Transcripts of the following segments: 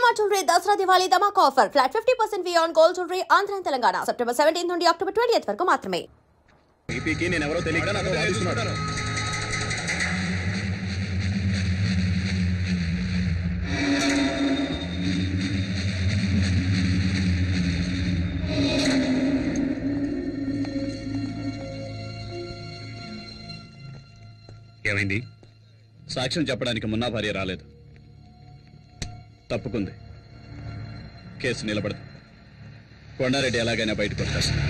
Shalimar Jewelry Dasra Diwali Dhamak offer. Flat 50% fee on gold jewelry. Andhra and Telangana. September 17th నుండి October 20th వరకు మాత్రమే. ఈపీకి నేను ఎవరో తెలియక నాతో వాదిస్తున్నాడు. ఏమైంది? సాక్ష్యం చెప్పడానికి మున్నా భార్య రాలేదు, తప్పుకుంది. కేసు నిలబడదు. కొండారెడ్డి ఎలాగైనా బయటకు వచ్చేస్తాడు.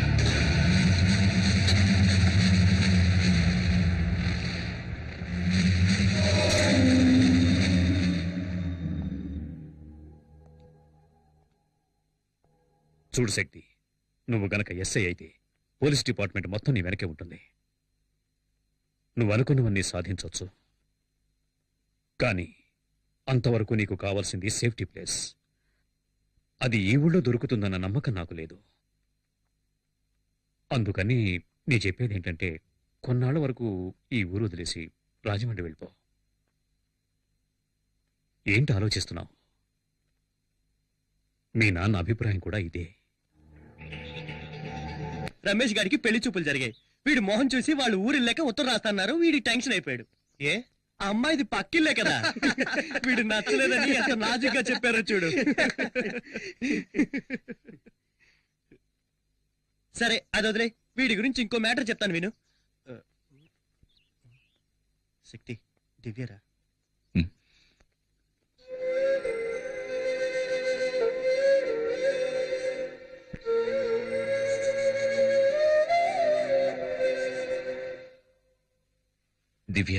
చూడు శక్తి, నువ్వు గనక ఎస్ఐ అయితే పోలీస్ డిపార్ట్మెంట్ మొత్తం నీ వెనకే ఉంటుంది. నువ్వు అనుకున్నవన్నీ సాధించవచ్చు, కానీ అంతవరకు నీకు కావాల్సింది సేఫ్టీ ప్లేస్. అది ఈ ఊళ్ళో దొరుకుతుందన్న నమ్మకం నాకు లేదు. అందుకని నీ చెప్పేది ఏంటంటే, కొన్నాళ్ల వరకు ఈ ఊరు వదిలేసి రాజమండ్రి వెళ్ళిపో. ఏంటి ఆలోచిస్తున్నావు? మీ నాన్న అభిప్రాయం కూడా ఇదే. రమేష్ గారికి పెళ్లి చూపులు జరిగాయి. వీడు మోహన్ చూసి వాళ్ళు ఊరిల్లేక ఉత్తరం రాస్తున్నారు. వీడి టెన్షన్ అయిపోయాడు. ఏ ఆ అమ్మాయిది పక్కిల్లే కదా, వీడు నచ్చలేదని ఎంత నాజుగ్గా చెప్పారో చూడు. సరే అది వదిలే, వీడి గురించి ఇంకో మ్యాటర్ చెప్తాను విను. శక్తి, దివ్యరా?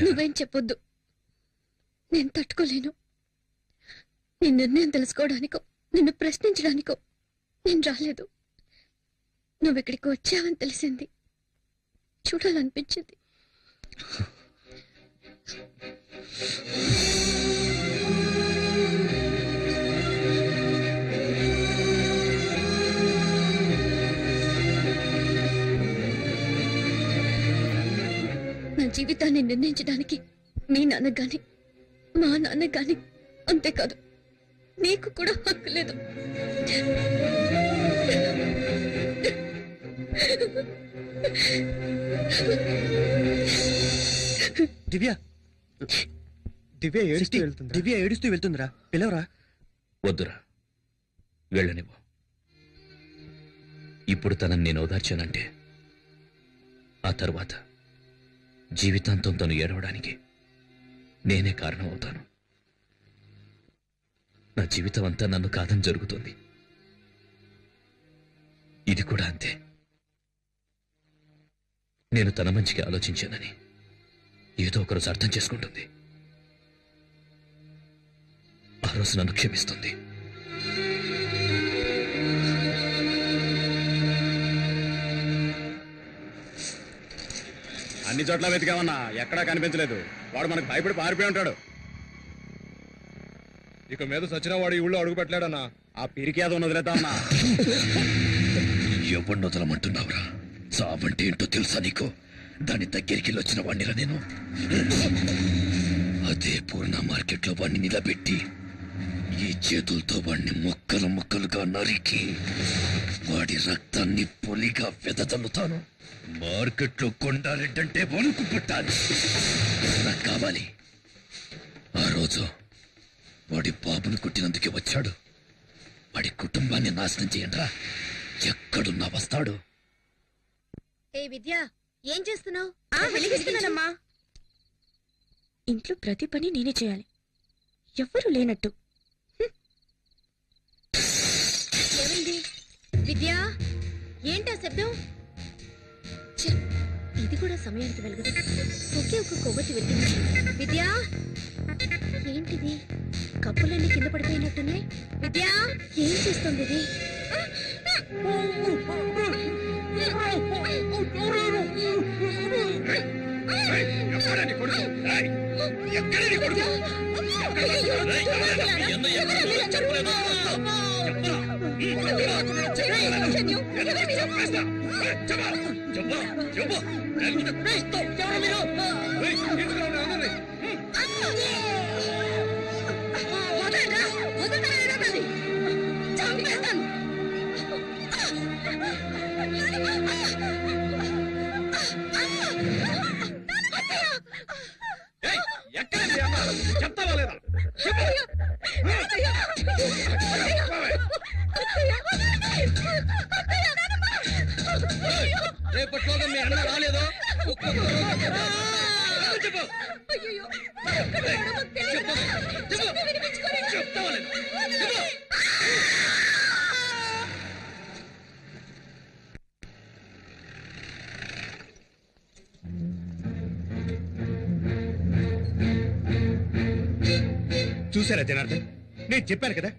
నువ్వేం చెప్పొద్దు, నేను తట్టుకోలేను. నీ నిర్ణయం తెలుసుకోవడానికో నిన్ను ప్రశ్నించడానికో నేను రాలేదు. నువ్వెక్కడికి వచ్చావని తెలిసింది, చూడాలనిపించింది. నా జీవితాన్ని నిర్ణయించడానికి మీ నాన్న గాని మా నాన్న గాని, అంతేకాదు నీకు కూడా హక్కు లేదు. దివ్య, దివ్య ఏడుస్తూ వెళ్తుంది. దివ్య ఏడుస్తూ వెళ్తుందిరా, పిలవరా. వద్దురా, వెళ్ళనివ్వు. ఇప్పుడు తనని నేను ఓదార్చానంటే ఆ తర్వాత జీవితాంతం తను ఏడవడానికి నేనే కారణం అవుతాను. నా జీవితం అంతా నన్ను కాదని జరుగుతుంది. ఇది కూడా అంతే. నేను తన మంచిగా ఆలోచించానని ఏదో ఒకరోజు అర్థం చేసుకుంటుంది. ఆ రోజు నన్ను క్షమిస్తుంది. అన్ని చోట్ల వెతికామన్నా, ఎక్కడా కనిపించలేదు. వాడు మనకు భయపడి పారిపోయి ఉంటాడు. ఇక మీద సచిన వాడు ఈ ఊళ్ళో అడుగు పెట్టలేడన్నా. ఆ పిరికి ఏదో వదిలేద్దామన్నా. ఎవరిని వదలమంటున్నావురా? చావంటే ఏంటో తెలుసా నీకు? దాని దగ్గరికి వచ్చిన వాడినిరా నేను. అదే పూర్ణ మార్కెట్లో వాడిని నిలబెట్టి ఈ చేతులతో వాడిని ముక్కలు ముక్కలుగా నరికి వాడి రక్తాన్ని పొలిగా వెదజల్లుతాను. మార్కెట్లో కొండారెడ్డంటే వణుకు పుట్టాలి. నాకు కావాలి. ఆ రోజు వాడి బాబును కుట్టినందుకే వచ్చాడు. వాడి కుటుంబాన్ని నాశనం చేయండిరా. ఎక్కడున్నా వస్తాడు. ఏ విద్య, ఏం చేస్తున్నావు? వెలిగిస్తున్నానమ్మా. ఇంట్లో ప్రతి పని నేనే చేయాలి, ఎవ్వరూ లేనట్టు. ఏమైంది విద్య? ఏంటా శబ్దం? ఇది కూడా సమయానికి వెలగదు. ఒకే ఒక కొవ్వొత్తి వెలిగింది. విద్య, ఏంటిది? కప్పులన్నీ కింద పడిపోయినట్టున్నాయి. విద్య, ఏం చేస్తుంది ఇది? రేపట్లోగా మీ అన్న రాలేదో చూసారా జనార్దన్, నేను చెప్పాను కదా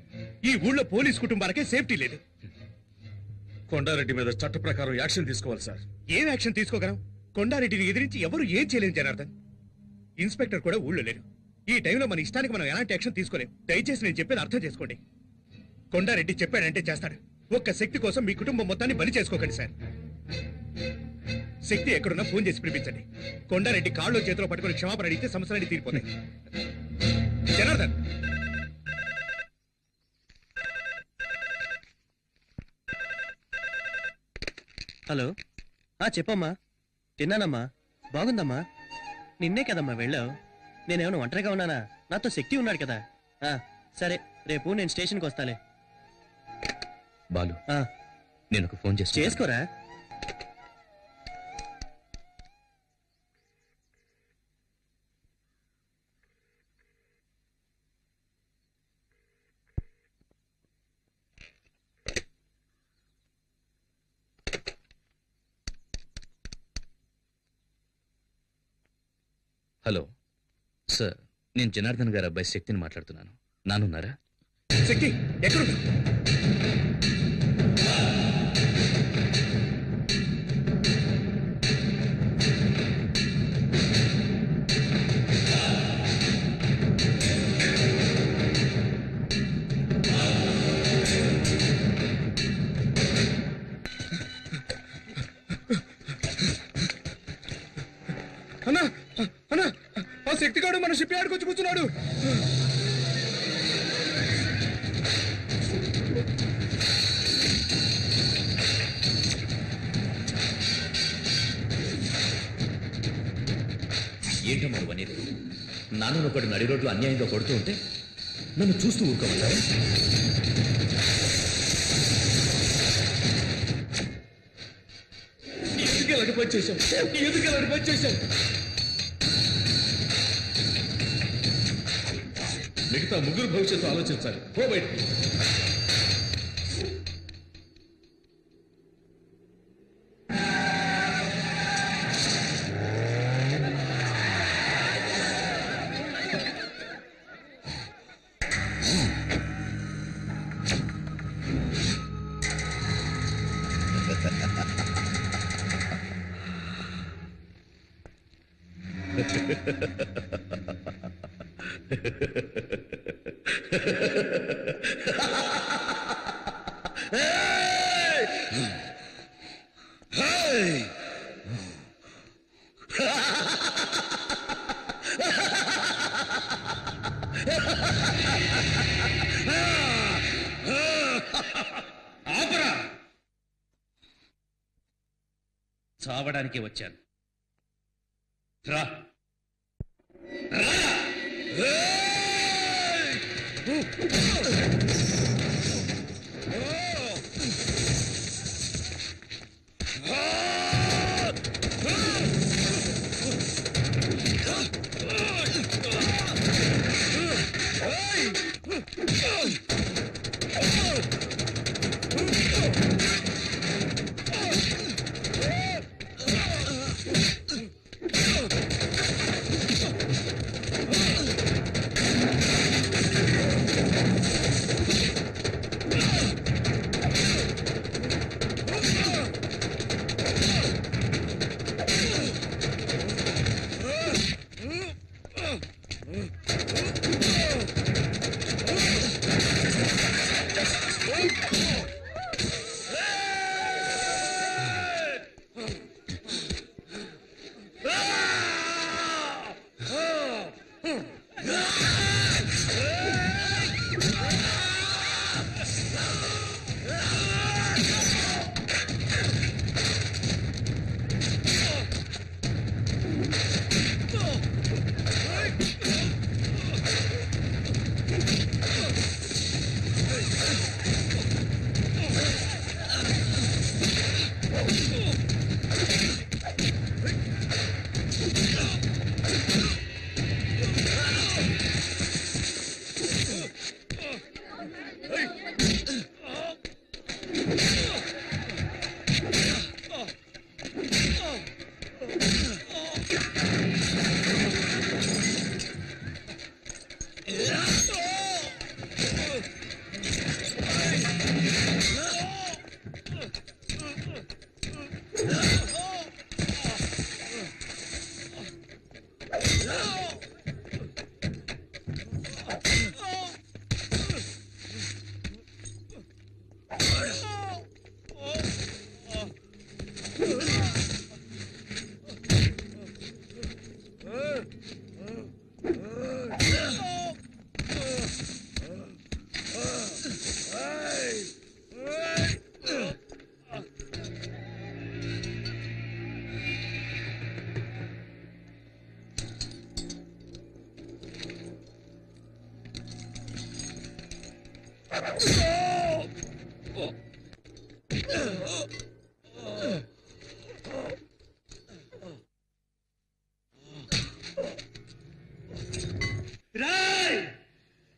ఈ ఊళ్ళో పోలీస్ కుటుంబాలకే సేఫ్టీ లేదు. కొండారెడ్డి మీద చట్ట ప్రకారం యాక్షన్ తీసుకోవాలి సార్. ఏం యాక్షన్ తీసుకోగలం? కొండారెడ్డిని ఎదిరించి ఎవరు ఏం చేయలేరు జనార్దన్. ఇన్స్పెక్టర్ కూడా ఊళ్ళో లేరు. ఈ టైంలో మన ఇష్టానికి మనం ఎలాంటి యాక్షన్ తీసుకోలేం. దయచేసి నేను చెప్పేది అర్థం చేసుకోండి. కొండారెడ్డి చెప్పాడంటే చేస్తాడు. ఒక్క శక్తి కోసం మీ కుటుంబం మొత్తాన్ని బలి చేసుకోకండి సార్. శక్తి ఎక్కడున్నా ఫోన్ చేసి పిలిపించండి. కొండారెడ్డి కాళ్ళు చేతిలో పట్టుకుని క్షమాపణ అడిగితే సమస్యలన్నీ తీరిపోతాయి. జనార్దన్, హలో. చెప్పమ్మా. తిన్నానమ్మా. బాగుందమ్మా. నిన్నే కదమ్మా వెళ్ళావు. నేనేమన్నా ఒంటరిగా ఉన్నానా? నాతో శక్తి ఉన్నాడు కదా. సరే, రేపు నేను స్టేషన్కి వస్తాలే. బాలు, నేను ఒక ఫోన్ చేసుకోరా. హలో సార్, నేను జనార్దన్ గారి అబ్బాయి శక్తిని మాట్లాడుతున్నాను. నానున్నారా? శక్తి ఎక్కడున్నా? అన్నా అన్నా, ఆ శక్తిగాడు మన షిప్ యార్డ్కి వచ్చి కూర్చున్నాడు. ఏంటమ్మా అనేది? నాన్న ఒకటి నడి రోడ్లు అన్యాయంగా కొడుతూ ఉంటే నన్ను చూస్తూ ఊరుకోమంటారు? ఎందుకు ఎలాంటి పని చేశావు? ఎందుకు ఎలాంటి పని చేశావు? మిగతా ముగ్గురు భవిష్యత్తు ఆలోచించాలి. పో బయటికి. ఆపరా! చావడానికి వచ్చాను. రా.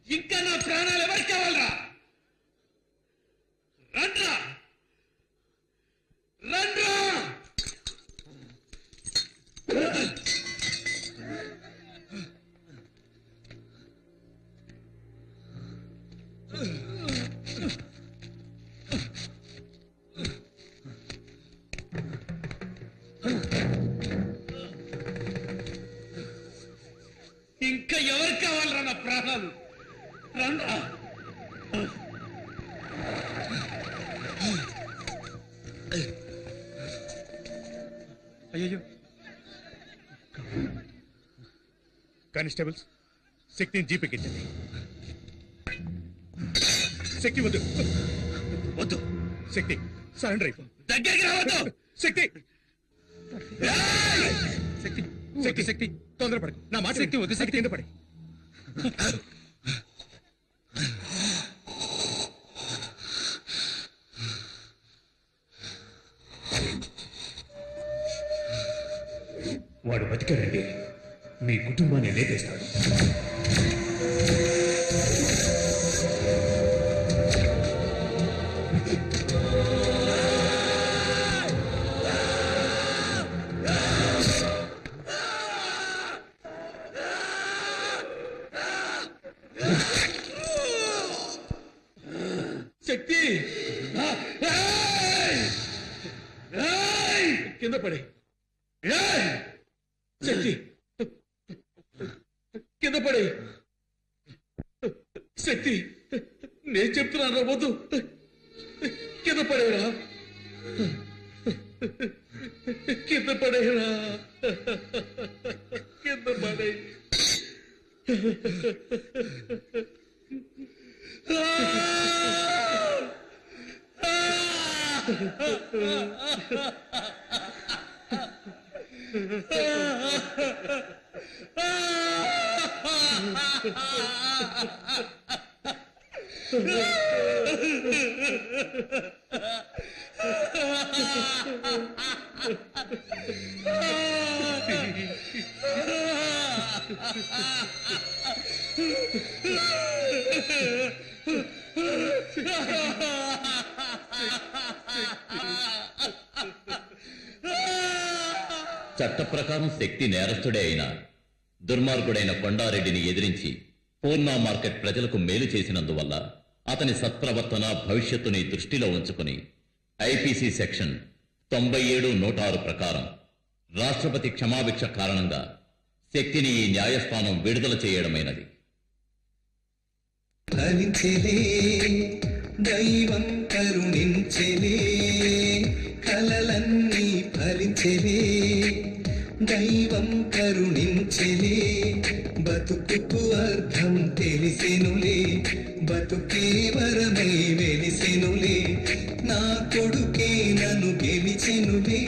ఇంకా నా ప్రాణాలు ఎవరికి కావాలరా? రండ్రా రండ్రా. ఇంకా ఎవరు కావాలరా నా ప్రాణాలు? రండ్రా. అయ్యో కానిస్టేబుల్స్, శక్తిని జీపెక్కించండి. శక్తి వద్దు వద్దు. శక్తి సరెండర్ అయిపో. దగ్గరికి రావద్దు. శక్తి శక్తి శక్తి శక్తి తొందరపడకు. నా మాట శక్తి వద్దు. శక్తి కింద పడి. వాడు బతికాడండి, మీ కుటుంబాన్ని లేపేస్తాడు. శక్తి కింద పడి. శక్తి కింద పడి. శక్తి నేను చెప్తున్నాను, వద్దు. కింద పడేరా, కింద పడేరా, కింద పడే. చట్ట ప్రకారం శక్తి నేరస్తుడే అయినా దుర్మార్గుడైన కొండారెడ్డిని ఎదిరించి పూర్ణ మార్కెట్ ప్రజలకు మేలు చేసినందువల్ల అతని సత్ప్రవర్తన భవిష్యత్తుని దృష్టిలో ఉంచుకుని ఐపీసీ సెక్షన్ 97(106) ప్రకారం రాష్ట్రపతి క్షమాభిక్ష కారణంగా శక్తిని ఈ న్యాయస్థానం విడుదల చేయడమైనది. దైవం కరుణించెలే, కలలన్నీ ఫలించెలే. దైవం కరుణించెలే, బతుకుకు అర్థం తెలిసెనులే. బతుకే వరమై వెలిసెనులే, నా కొడుకే నన్ను గెలిచెనులే.